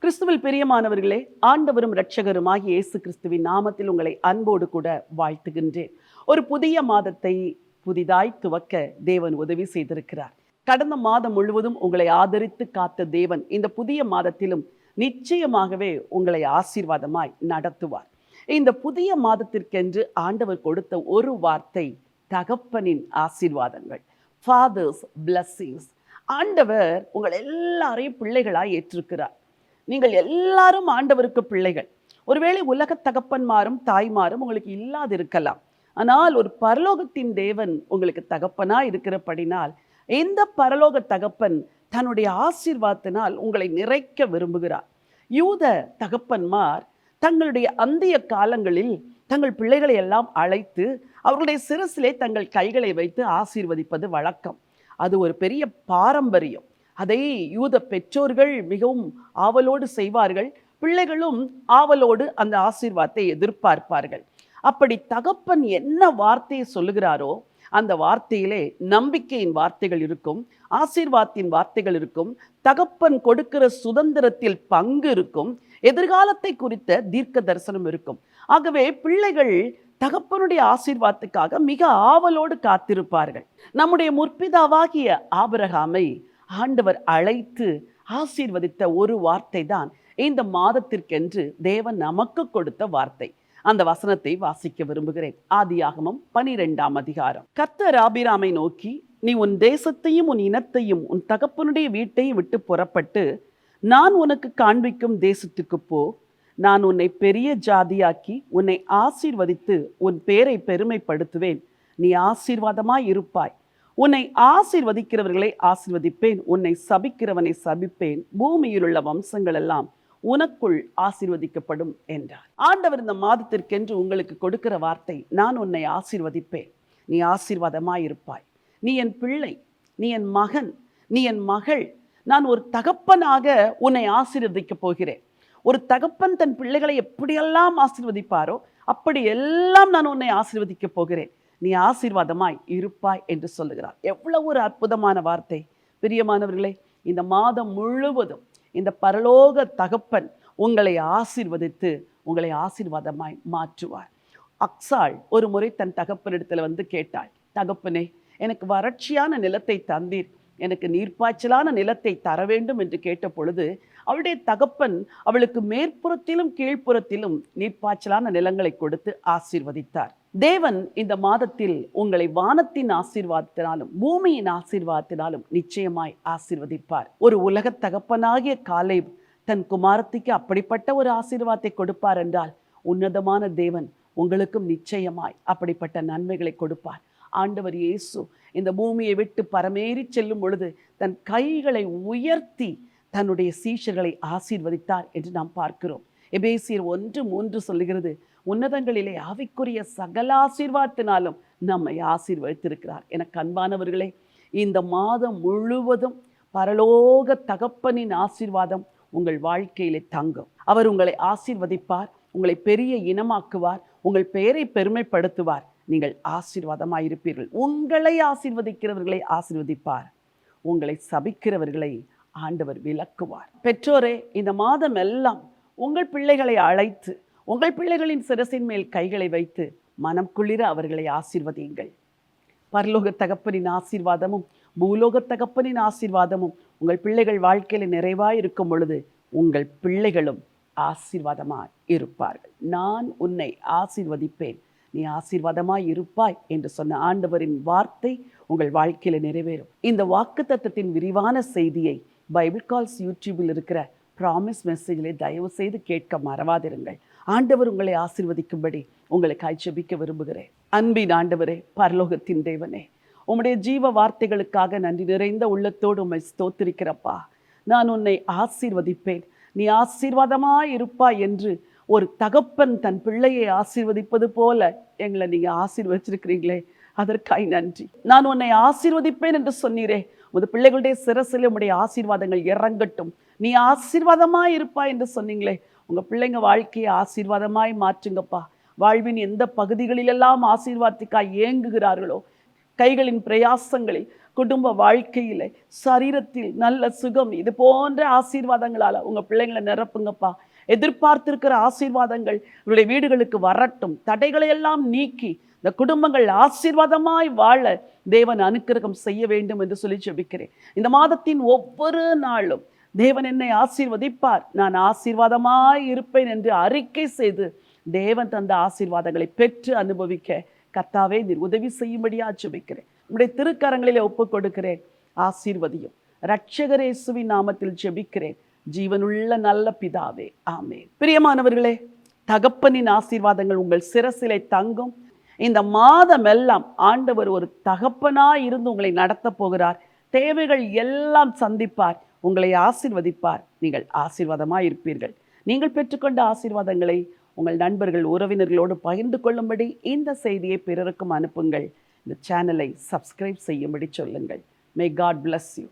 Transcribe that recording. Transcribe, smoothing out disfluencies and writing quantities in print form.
கிறிஸ்துவில் பிரியமானவர்களே, ஆண்டவரும் இரட்சகருமாகிய இயேசு கிறிஸ்துவின் நாமத்தில் உங்களை அன்போடு கூட வாழ்த்துகின்றேன். ஒரு புதிய மாதத்தை புதிதாய் துவக்க தேவன் உதவி செய்திருக்கிறார். கடந்த மாதம் முழுவதும் உங்களை ஆதரித்து காத்த தேவன் இந்த புதிய மாதத்திலும் நிச்சயமாகவே உங்களை ஆசீர்வாதமாய் நடத்துவார். இந்த புதிய மாதத்திற்கென்று ஆண்டவர் கொடுத்த ஒரு வார்த்தை தகப்பனின் ஆசீர்வாதங்கள், ஃபாதர்ஸ் பிளஸ்ஸிங்ஸ். ஆண்டவர் உங்கள் எல்லாரையும் பிள்ளைகளாய் ஏற்றிருக்கிறார். நீங்கள் எல்லாரும் ஆண்டவருக்கு பிள்ளைகள். ஒருவேளை உலக தகப்பன்மாரும் தாய்மாரும் உங்களுக்கு இல்லாதிருக்கலாம். ஆனால் ஒரு பரலோகத்தின் தேவன் உங்களுக்கு தகப்பனா இருக்கிறபடினால் இந்த பரலோக தகப்பன் தன்னுடைய ஆசீர்வாதத்தினால் உங்களை நிறைக்க விரும்புகிறார். யூத தகப்பன்மார் தங்களுடைய அந்திய காலங்களில் தங்கள் பிள்ளைகளை எல்லாம் அழைத்து அவர்களுடைய சிரசிலே தங்கள் கைகளை வைத்து ஆசீர்வதிப்பது வழக்கம். அது ஒரு பெரிய பாரம்பரியம். அதை யூத பெற்றோர்கள் மிகவும் ஆவலோடு செய்வார்கள். பிள்ளைகளும் ஆவலோடு அந்த ஆசீர்வாதத்தை எதிர்பார்ப்பார்கள். அப்படி தகப்பன் என்ன வார்த்தையை சொல்லுகிறாரோ அந்த வார்த்தையிலே நம்பிக்கையின் வார்த்தைகள் இருக்கும், ஆசீர்வாதத்தின் வார்த்தைகள் இருக்கும், தகப்பன் கொடுக்கிற சுதந்திரத்தில் பங்கு இருக்கும், எதிர்காலத்தை குறித்த தீர்க்க தரிசனம் இருக்கும். ஆகவே பிள்ளைகள் தகப்பனுடைய ஆசீர்வாதத்துக்காக மிக ஆவலோடு காத்திருப்பார்கள். நம்முடைய முற்பிதாவாகிய ஆபிரகாமை ஆண்டவர் அழைத்து ஆசீர்வதித்த ஒரு வார்த்தை தான் இந்த மாதத்திற்கென்று தேவன் நமக்கு கொடுத்த வார்த்தை. அந்த வசனத்தை வாசிக்க விரும்புகிறேன். ஆதியாகமம் 12ஆம் அதிகாரம். கர்த்தர் ஆபிராமை நோக்கி, நீ உன் தேசத்தையும் உன் இனத்தையும் உன் தகப்பனுடைய வீட்டையும் விட்டு புறப்பட்டு நான் உனக்கு காண்பிக்கும் தேசத்துக்கு போ. நான் உன்னை பெரிய ஜாதியாக்கி உன்னை ஆசீர்வதித்து உன் பேரை பெருமைப்படுத்துவேன். நீ ஆசீர்வாதமாய் இருப்பாய். உன்னை ஆசீர்வதிக்கிறவர்களை ஆசீர்வதிப்பேன், உன்னை சபிக்கிறவனை சபிப்பேன். பூமியில் உள்ள வம்சங்கள் எல்லாம் உனக்குள் ஆசீர்வதிக்கப்படும் என்றார். ஆண்டவர் இந்த மாதத்திற்கென்று உங்களுக்கு கொடுக்கிற வார்த்தை, நான் உன்னை ஆசீர்வதிப்பேன், நீ ஆசீர்வாதமாய் இருப்பாய். நீ என் பிள்ளை, நீ என் மகன், நீ என் மகள். நான் ஒரு தகப்பனாக உன்னை ஆசீர்வதிக்கப் போகிறேன். ஒரு தகப்பன் தன் பிள்ளைகளை எப்படியெல்லாம் ஆசீர்வதிப்பாரோ அப்படி எல்லாம் நான் உன்னை ஆசீர்வதிக்கப் போகிறேன். நீ ஆசீர்வாதமாய் இருப்பாய் என்று சொல்லுகிறார். எவ்வளவு ஒரு அற்புதமான வார்த்தை. பிரியமானவர்களே, இந்த மாதம் முழுவதும் இந்த பரலோக தகப்பன் உங்களை ஆசீர்வதித்து உங்களை ஆசீர்வாதமாய் மாற்றுவார். அக்சாள் ஒரு முறை தன் தகப்பனிடத்தில் வந்து கேட்டாள், தகப்பனே, எனக்கு வறட்சியான நிலத்தை தந்தீர், எனக்கு நீர்ப்பாய்ச்சலான நிலத்தை தர வேண்டும் என்று கேட்ட பொழுது அவளுடைய தகப்பன் அவளுக்கு மேற்புறத்திலும் கீழ்ப்புறத்திலும் நீர்ப்பாய்ச்சலான நிலங்களை கொடுத்து ஆசீர்வதித்தார். தேவன் இந்த மாதத்தில் உங்களை வானத்தின் ஆசீர்வாதத்தினாலும் பூமியின் ஆசீர்வாதத்தினாலும் நிச்சயமாய் ஆசீர்வதிப்பார். ஒரு உலக தகப்பனாகிய காலேப் தன் குமாரத்திக்கு அப்படிப்பட்ட ஒரு ஆசீர்வாதத்தை கொடுப்பார் என்றால் உன்னதமான தேவன் உங்களுக்கும் நிச்சயமாய் அப்படிப்பட்ட நன்மைகளை கொடுப்பார். ஆண்டவர் இயேசு இந்த பூமியை விட்டு பரமேறி செல்லும் பொழுது தன் கைகளை உயர்த்தி தன்னுடைய சீஷர்களை ஆசீர்வதித்தார் என்று நாம் பார்க்கிறோம். எபேசியர் 1:3 சொல்லுகிறது, உன்னதங்களிலே ஆவிக்குரிய சகல ஆசீர்வாதத்தினாலும் நம்மை ஆசீர்வதித்திருக்கிறார். எனக்கு அன்பானவர்களே, இந்த மாதம் முழுவதும் பரலோக தகப்பனின் ஆசீர்வாதம் உங்கள் வாழ்க்கையிலே தங்கும். அவர் உங்களை ஆசீர்வதிப்பார், உங்களை பெரிய இனமாக்குவார், உங்கள் பெயரை பெருமைப்படுத்துவார். நீங்கள் ஆசீர்வாதமாயிருப்பீர்கள். உங்களை ஆசீர்வதிக்கிறவர்களை ஆசீர்வதிப்பார், உங்களை சபிக்கிறவர்களை ஆண்டவர் விலக்குவார். பெற்றோரே, இந்த மாதம் எல்லாம் உங்கள் பிள்ளைகளை அழைத்து உங்கள் பிள்ளைகளின் சிரசின் மேல் கைகளை வைத்து மனம் குளிர அவர்களை ஆசீர்வதியுங்கள். பரலோக தகப்பனின் ஆசீர்வாதமும் பூலோக தகப்பனின் ஆசீர்வாதமும் உங்கள் பிள்ளைகள் வாழ்க்கையில் நிறைவாய் இருக்கும் பொழுது உங்கள் பிள்ளைகளும் ஆசீர்வாதமாய் இருப்பார்கள். நான் உன்னை ஆசீர்வதிப்பேன், நீ ஆசீர்வாதமாய் இருப்பாய் என்று சொன்ன ஆண்டவரின் வார்த்தை உங்கள் வாழ்க்கையில் நிறைவேறும். இந்த வாக்குத்தத்தத்தின் விரிவான செய்தியை பைபிள் கால்ஸ் யூடியூபில் இருக்கிற ப்ராமிஸ் மெசேஜிலே தயவு செய்து கேட்க மறவாதிருங்கள். ஆண்டவர் உங்களை ஆசீர்வதிக்கும்படி உங்களுக்கு ஜெபிக்க விரும்புகிறேன். அன்பின் ஆண்டவரே, பரலோகத்தின் தேவனே, உம்முடைய ஜீவ வார்த்தைகளுக்காக நன்றி நிறைந்த உள்ளத்தோடு உம்மை ஸ்தோத்திரிக்கிறப்பா. நான் உன்னை ஆசீர்வதிப்பேன், நீ ஆசீர்வாதமாய் இருப்பாய் என்று ஒரு தகப்பன் தன் பிள்ளையை ஆசீர்வதிப்பது போல எங்களை நீங்க ஆசீர்வதிச்சிருக்கிறீங்களே, அதற்காய் நன்றி. நான் உன்னை ஆசீர்வதிப்பேன் என்று சொன்னீரே, உமது பிள்ளைகளுடைய சிரசில் உம்முடைய ஆசீர்வாதங்கள் இறங்கட்டும். நீ ஆசீர்வாதமாய் இருப்பாய் என்று சொன்னீங்களே, உங்க பிள்ளைங்க வாழ்க்கையை ஆசீர்வாதமாய் மாற்றுங்கப்பா. வாழ்வின் எந்த பகுதிகளிலெல்லாம் ஆசீர்வாதத்துக்காய் ஏங்குகிறார்களோ, கைகளின் பிரயாசங்களில் குடும்ப வாழ்க்கையில சரீரத்தில் நல்ல சுகம், இது போன்ற ஆசீர்வாதங்களால உங்க பிள்ளைங்களை நிரப்புங்கப்பா. எதிர்பார்த்திருக்கிற ஆசீர்வாதங்கள் இவருடைய வீடுகளுக்கு வரட்டும். தடைகளை எல்லாம் நீக்கி இந்த குடும்பங்கள் ஆசீர்வாதமாய் வாழ தேவன் அனுக்கிரகம் செய்ய வேண்டும் என்று சொல்லி ஜெபிக்கிறேன். இந்த மாதத்தின் ஒவ்வொரு நாளும் தேவன் என்னை ஆசீர்வதிப்பார், நான் ஆசீர்வாதமாய் இருப்பேன் என்று அறிக்கை செய்து தேவன் தந்த ஆசீர்வாதங்களை பெற்று அனுபவிக்க கர்த்தாவே நீர் உதவி செய்யும்படியா ஜெபிக்கிறேன். உம்முடைய திருக்கரங்களிலே ஒப்புக் கொடுக்கிறேன். ஆசீர்வதியும். இரட்சகர் இயேசுவின் நாமத்தில் ஜெபிக்கிறேன் ஜீவனுள்ள நல்ல பிதாவே, ஆமென். பிரியமானவர்களே, தகப்பனின் ஆசீர்வாதங்கள் உங்கள் சிரசிலே தங்கும். இந்த மாதம் எல்லாம் ஆண்டவர் ஒரு தகப்பனாய் இருந்து உங்களை நடத்த போகிறார். தேவைகள் எல்லாம் சந்திப்பார், உங்களை ஆசீர்வதிப்பார். நீங்கள் ஆசீர்வாதமாய் இருப்பீர்கள். நீங்கள் பெற்றுக்கொண்ட ஆசீர்வாதங்களை உங்கள் நண்பர்கள், உறவினர்களோடு பகிர்ந்து கொள்ளும்படி இந்த செய்தியை பிறருக்கும் அனுப்புங்கள். இந்த சேனலை சப்ஸ்கிரைப் செய்யும்படி சொல்லுங்கள். May God bless you.